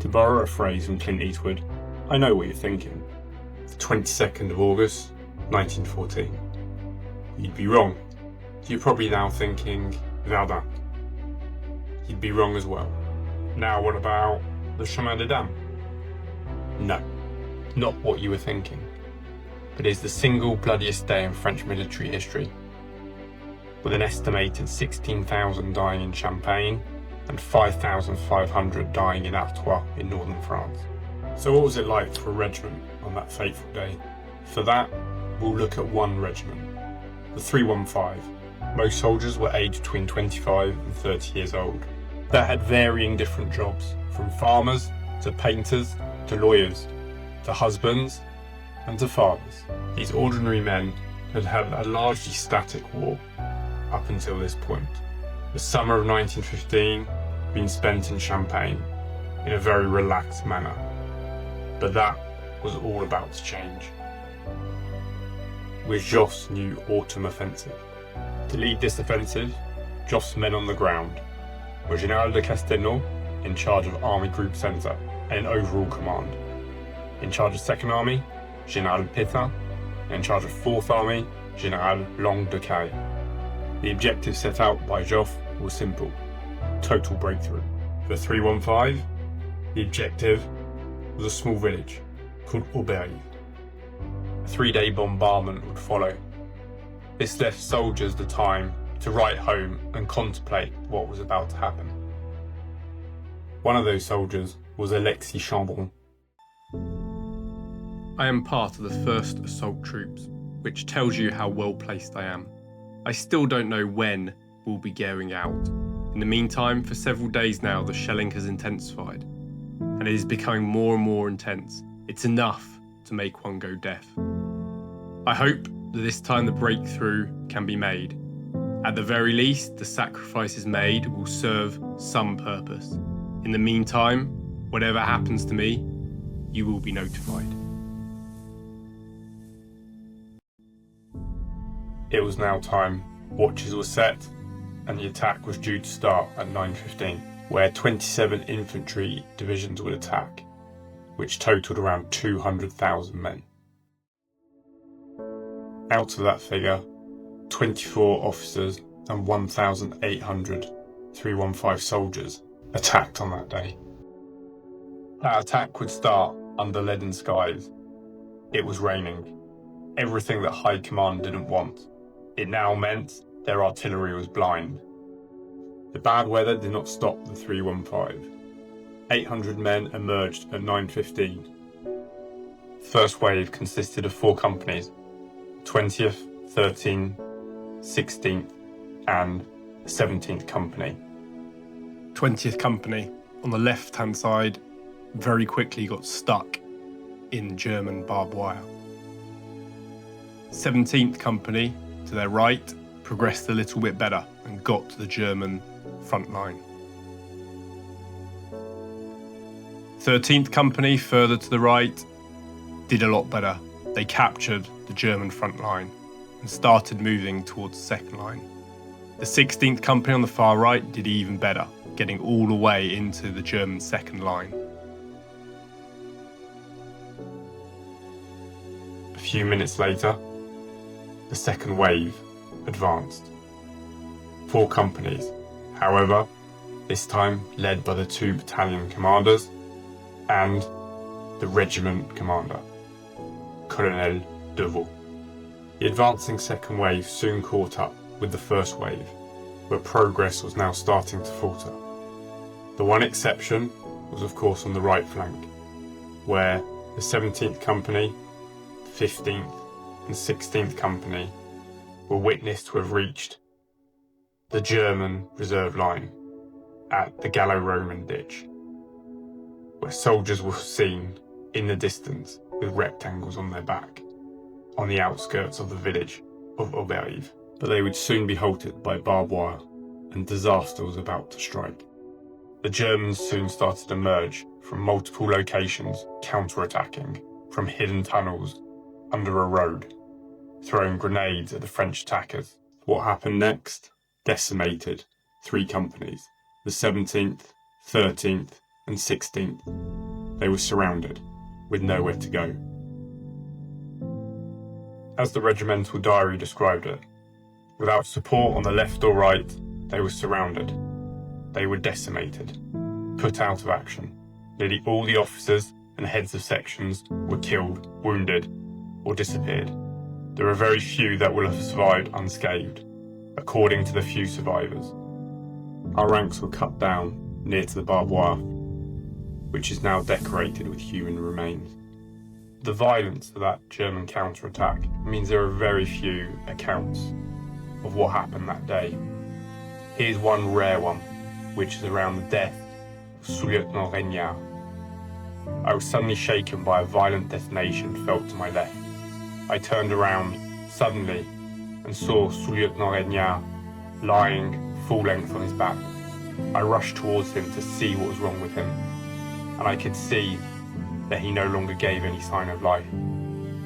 To borrow a phrase from Clint Eastwood, I know what you're thinking. The 22nd of August, 1914. You'd be wrong. You're probably now thinking, Verdun. You'd be wrong as well. Now what about the Chemin des Dames? No, not what you were thinking. But it's the single bloodiest day in French military history, with an estimated 16,000 dying in Champagne and 5,500 dying in Artois in northern France. So what was it like for a regiment on that fateful day? For that, we'll look at one regiment, the 315. Most soldiers were aged between 25 and 30 years old. That had varying different jobs, from farmers to painters to lawyers to husbands and to fathers. These ordinary men had had a largely static war up until this point. The summer of 1915 had been spent in Champagne in a very relaxed manner, but that was all about to change with Joffre's new autumn offensive. To lead this offensive, Joffre's men on the ground were Général de Castelnau, in charge of Army Group Centre and overall command. In charge of 2nd Army, Général Pétain, and in charge of 4th Army, Général Long de Caille. The objective set out by Joffre was simple: total breakthrough. For 315, the objective was a small village called Aubérive. A 3-day bombardment would follow. This left soldiers the time to write home and contemplate what was about to happen. One of those soldiers was Alexis Chambron. I am part of the 1st Assault Troops, which tells you how well placed I am. I still don't know when we'll be going out. In the meantime, for several days now, the shelling has intensified, and it is becoming more and more intense. It's enough to make one go deaf. I hope that this time the breakthrough can be made. At the very least, the sacrifices made will serve some purpose. In the meantime, whatever happens to me, you will be notified. It was now time. Watches were set, and the attack was due to start at 9:15, where 27 infantry divisions would attack, which totalled around 200,000 men. Out of that figure, 24 officers and 1,800 315 soldiers attacked on that day. That attack would start under leaden skies. It was raining. Everything that High Command didn't want. It now meant their artillery was blind. The bad weather did not stop the 315. 800 men emerged at 9:15. The first wave consisted of 4 companies: 20th, 13th, 16th and 17th Company. 20th Company, on the left-hand side, very quickly got stuck in German barbed wire. 17th Company, to their right, progressed a little bit better and got to the German front line. 13th Company, further to the right, did a lot better. They captured the German front line and started moving towards the second line. The 16th Company on the far right did even better, getting all the way into the German second line. A few minutes later, the second wave advanced. 4 companies, however, this time led by the 2 battalion commanders and the regiment commander, Colonel Devaux. The advancing second wave soon caught up with the first wave, where progress was now starting to falter. The one exception was of course on the right flank, where the 17th Company, 15th and 16th Company were witnessed to have reached the German reserve line at the Gallo-Roman ditch, where soldiers were seen in the distance with rectangles on their back, on the outskirts of the village of Aubérive. But they would soon be halted by barbed wire, and disaster was about to strike. The Germans soon started to emerge from multiple locations, counter-attacking from hidden tunnels under a road, throwing grenades at the French attackers. What happened next decimated 3 companies, the 17th, 13th and 16th. They were surrounded, with nowhere to go. As the regimental diary described it, without support on the left or right, they were surrounded. They were decimated, put out of action. Nearly all the officers and heads of sections were killed, wounded, or disappeared. There are very few that will have survived unscathed, according to the few survivors. Our ranks were cut down near to the barbed wire, which is now decorated with human remains. The violence of that German counterattack means there are very few accounts of what happened that day. Here's one rare one, which is around the death of Sous-Lieutenant Regnard. I was suddenly shaken by a violent detonation felt to my left. I turned around suddenly and saw Sous-Lieutenant Regnard lying full length on his back. I rushed towards him to see what was wrong with him, and I could see that he no longer gave any sign of life.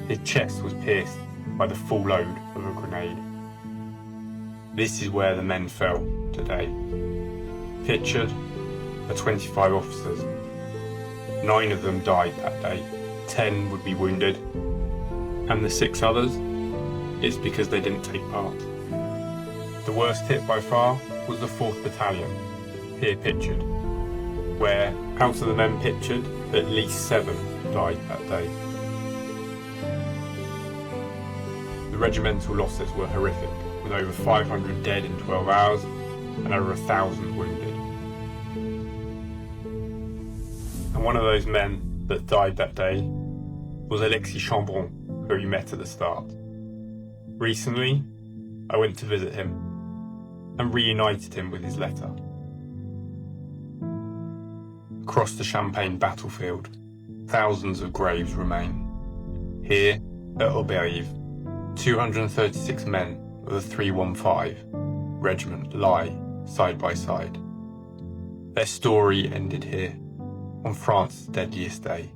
His chest was pierced by the full load of a grenade. This is where the men fell today. Pictured are 25 officers. 9 of them died that day, 10 would be wounded, and the 6 others, it's because they didn't take part. The worst hit by far was the 4th Battalion, here pictured, where, out of the men pictured, at least 7 died that day. The regimental losses were horrific, with over 500 dead in 12 hours and over 1,000 wounded. And one of those men that died that day was Alexis Chambron, who we met at the start. Recently, I went to visit him and reunited him with his letter. Across the Champagne battlefield, thousands of graves remain. Here, at Aubérive, 236 men of the 315 Regiment lie side by side. Their story ended here, on France's deadliest day.